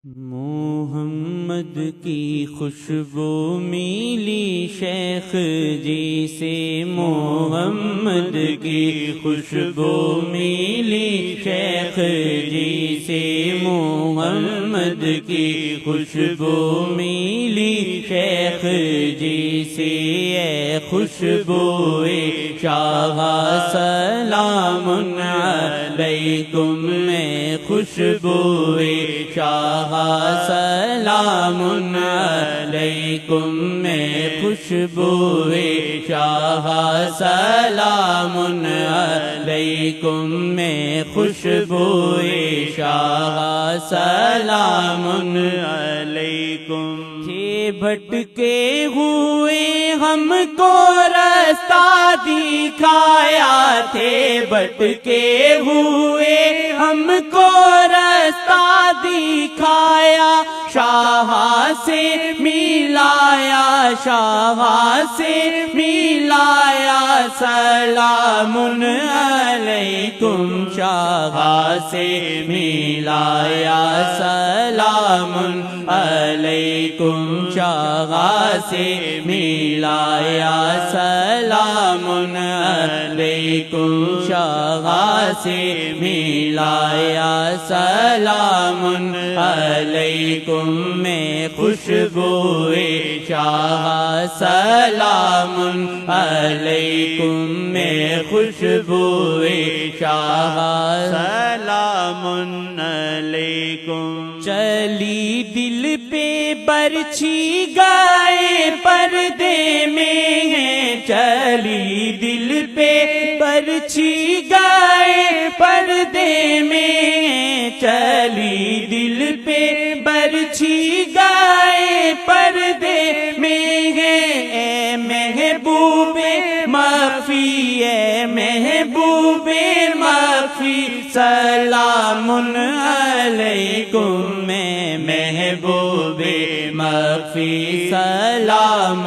محمد کی خوشبو ملی شیخ جی سے، محمد کی خوشبو ملی شیخ جی سے، محمد کی خوشبو ملی شیخ جی سے، اے خوشبو شاہ سلام علیکم، میں خوشبو شاہ سلام علیکم، میں خوشبو شاہ سلام علیکم، میں خوشبو شاہ سلام علیکم۔ تھے بھٹکے ہوئے ہم کو راستہ دکھایا، تھے بھٹکے ہوئے ہم کو راستہ دکھایا، شاہ سے ملایا، شاہ سے ملایا، سلام علیکم، شاہ سے ملایا، سلام علیکم، شاہ سے ملایا، سلام علیکم، شاہ سے ملایا، سلام علیکم، میں خوشبو شاہ سلام علیکم، میں خوشبو شاہ سلام علیکم۔ چلی دل پہ برچھی گائے پردے میں ہے، چلی دل پہ برچھی گائے پردے میں، چلی دل پہ برچھی گائے پردے میں ہے، اے محبوب مخفی، اے محبوب مخفی، سلام علیکم، میں محبوب مخفی، سلام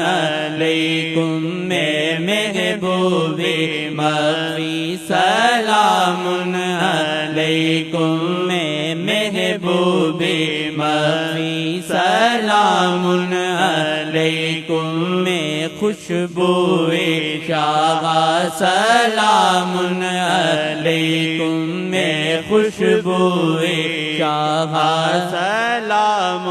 علیکم، میں محبوب مخفی، سلام علیکم، میں محبوب مخفی، سلام علیکم، میں خوشبو شاہ سلام علیکم، میں خوشبو شاہ سلام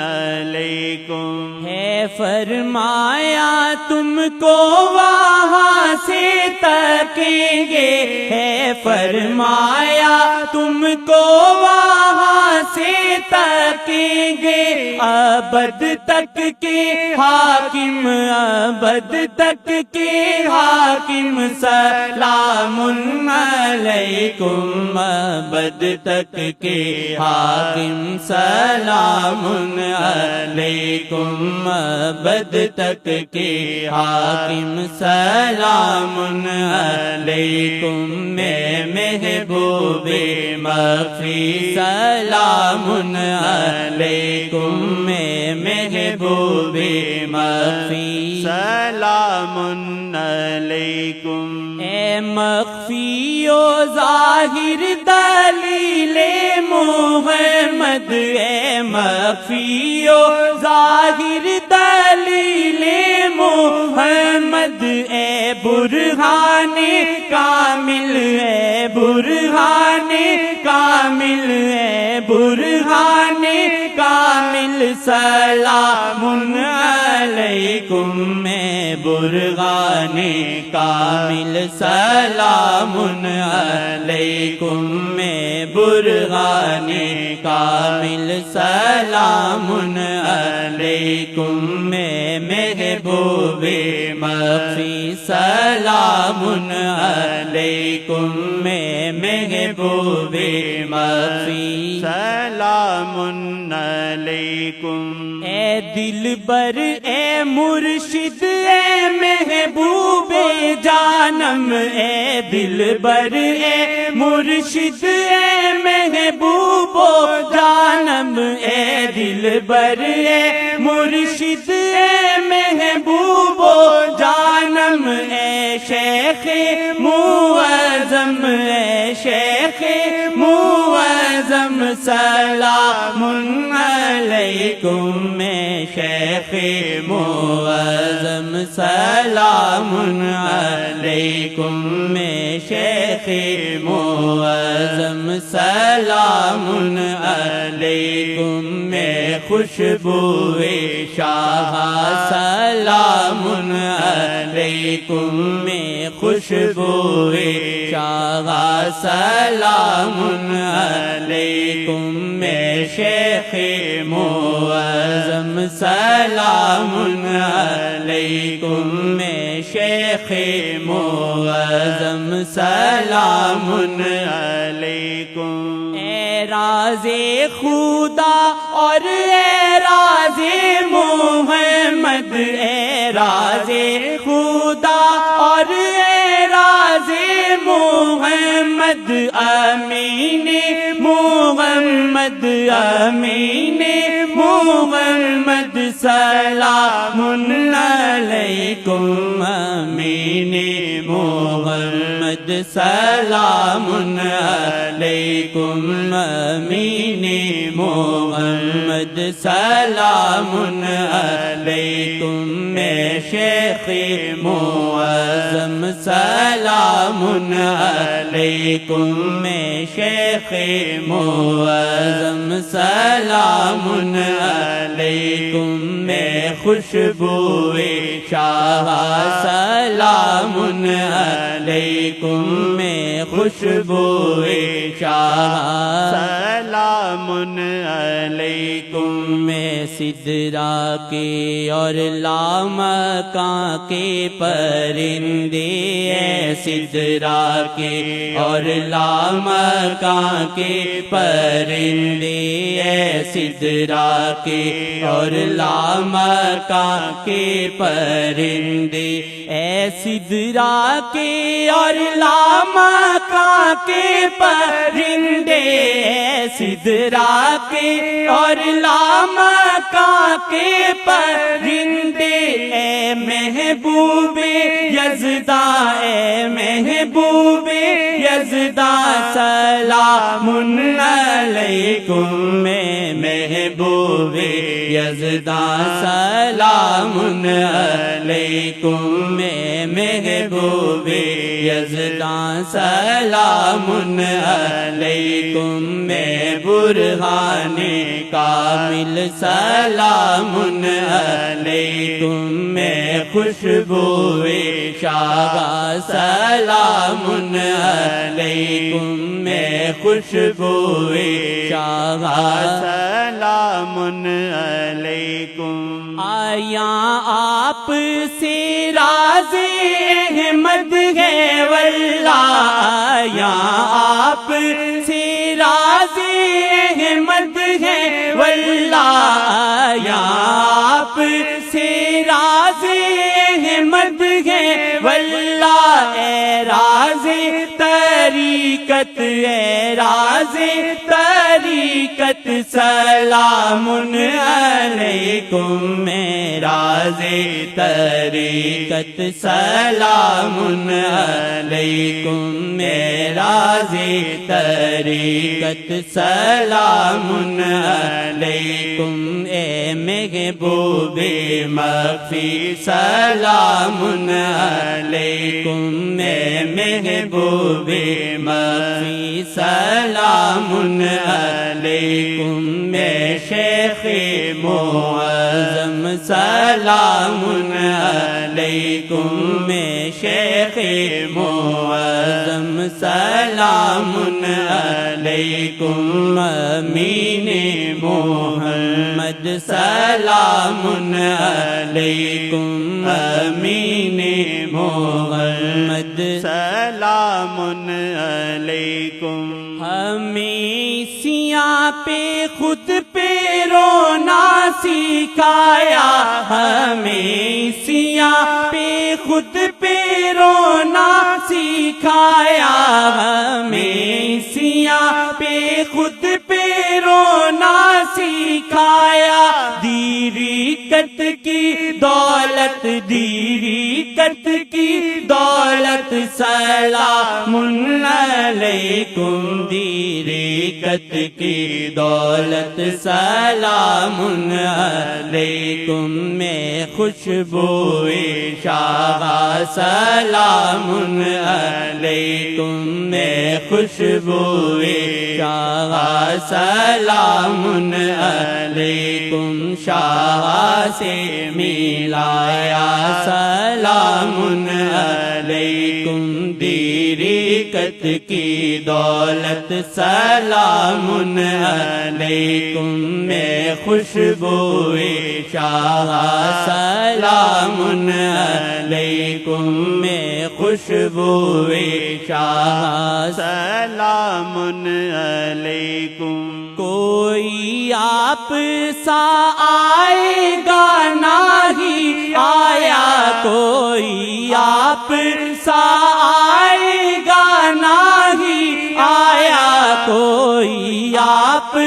علیکم۔ ہے فرمایا تم کو وہاں سے تکیں گے، ہے فرمایا تم کو وہاں سے تکیں گے، ابد تک کے حاکم، ابد تک کے حاکم، سلام علیکم، ابد تک کے حاکم، سلام علیکم، ابد تک کے حاکم، سلام علیکم، میں محبوب مخفی، سلام علیکم، میں محبوب مخفی، سلام علیکم۔ اے مخفی و ظاہر دلیل محمد، اے مخفی و ظاہر دلیل محمد، اے برہان کامل، اے برہان کامل، اے برہان کامل، سلام علیکم، میں برہان کامل، سلام علیکم، میں برہان کامل، سلام علیکم، میں محبوب مخفی، سلام علیکم، میں محبوب مخفی، سلام علیکم۔ اے دلبر، اے مرشد، اے محبوب جانم، اے دلبر، اے مرشد، اے محبوب جانم، اے دلبر، اے مرشد، اے محبوب جانم، اے شیخ معظم، اے شیخ معظم، سلام علیکم میں شیخ معظم سلام علیکم میں شیخ معظم سلام علیکم میں خوشبوئے شاہ سلام علیکم میں خوشبوئے شاہ سلام علیکم میں شیخ معظم سلام علیکم میں شیخ معظم سلام علیکم اے راز خدا اور اے راز محمد اے راز خدا اور اے راز محمد امین محمد امین محمد سلام علیکم امین محمد سلام علیکم امین محمد سلام علیکم میں شیخ معظم سلام علیکم میں شیخ معظم سلام علیکم میں خوشبوئے شاہ سلام علیکم میں خوشبوئے شاہ سلام علیکم میں سدرا کے اور لامکاں کے پرندے سدرا کے اور لامکاں کے پرندے سدرا کے اور لامکاں کے پرندے اے سدرا کے اور لامکاں کے پرندے سدرا کے اور لامکاں کے پرندے اے محبوب یزداں اے محبوب یزداں سلام علیکم میں محبوب یزداں سلام علیکم میں محبوب یزداں سلام علیکم میں برہان کامل سلام علیکم میں خوشبوئے شاہ سلام علیکم میں خوشبوئے شاہ سلام علیکم آیا آپ سے راز احمد ہے واللہ آیا آپ سے راز احمد ہے واللہ آیا آپ سے راز احمد ہے واللہ اے راز طریقت اے راز طریقت سلام علیکم میں راز طریقت سلام علیکم میں راز طریقت سلام علیکم اے محبوب مخفی سلام علیکم اے محبوب مخفی سلام علیکم میں شیخ معظم سلام علیکم میں شیخ معظم سلام علیکم امین محمد سلام علیکم امین محمد سلام علیکم ہمیں سیاہ پہ خود پہ رونا سکھایا ہمیں سیاہ پہ خود پہ رونا سکھایا ہمیں سیاہ پہ خود پہ رونا سکھایا دیریکت کی دولت دیریکت کی دولت سلام علیکم دیریکت کی دولت سلام علیکم میں خوشبوئے شاہ سلام علیکم میں خوشبوئے شاہ سلام علیکم شاہ سے ملایا سلام علیکم دیرکت کی دولت سلام علیکم میں خوشبوئے شاہ سلام علیکم میں خوشبوئے شاہ سلام علیکم کوئی آپ سا آئے گا نہیں آیا کوئی آپ سا آئے گا نہیں آیا کوئی آپ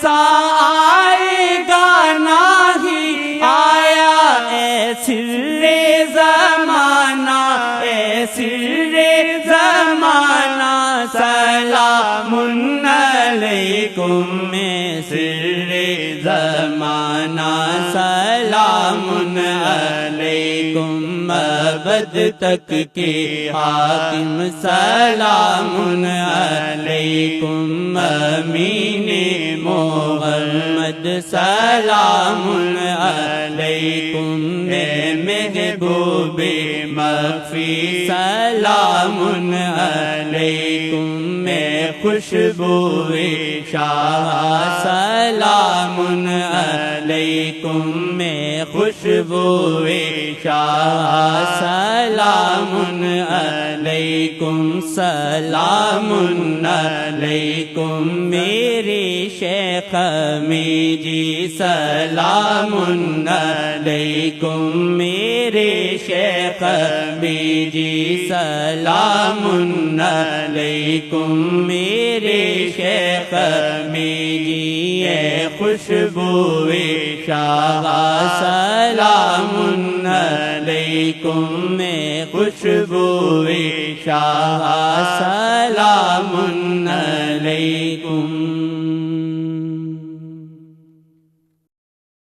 سا آئے گا نہیں آیا اے سر زمانہ اے سر زمانہ سلام علیکم میں سر زمانہ سلام علیکم ابد تک کے حاکم سلام علیکم امین محمد سلام علیکم محبوب مخفی سلام علیکم میں خوشبوئے شاہ سلام علیکم میں خوشبوئے شاہ سلام علیکم سلام علیکم میرے شیخ می جی سلام علیکم میرے شیخ می جی سلام علیکم میرے شیخ می جی اے خوشبوئے شاہ سلام علیکم میں خوشبوئے شاہ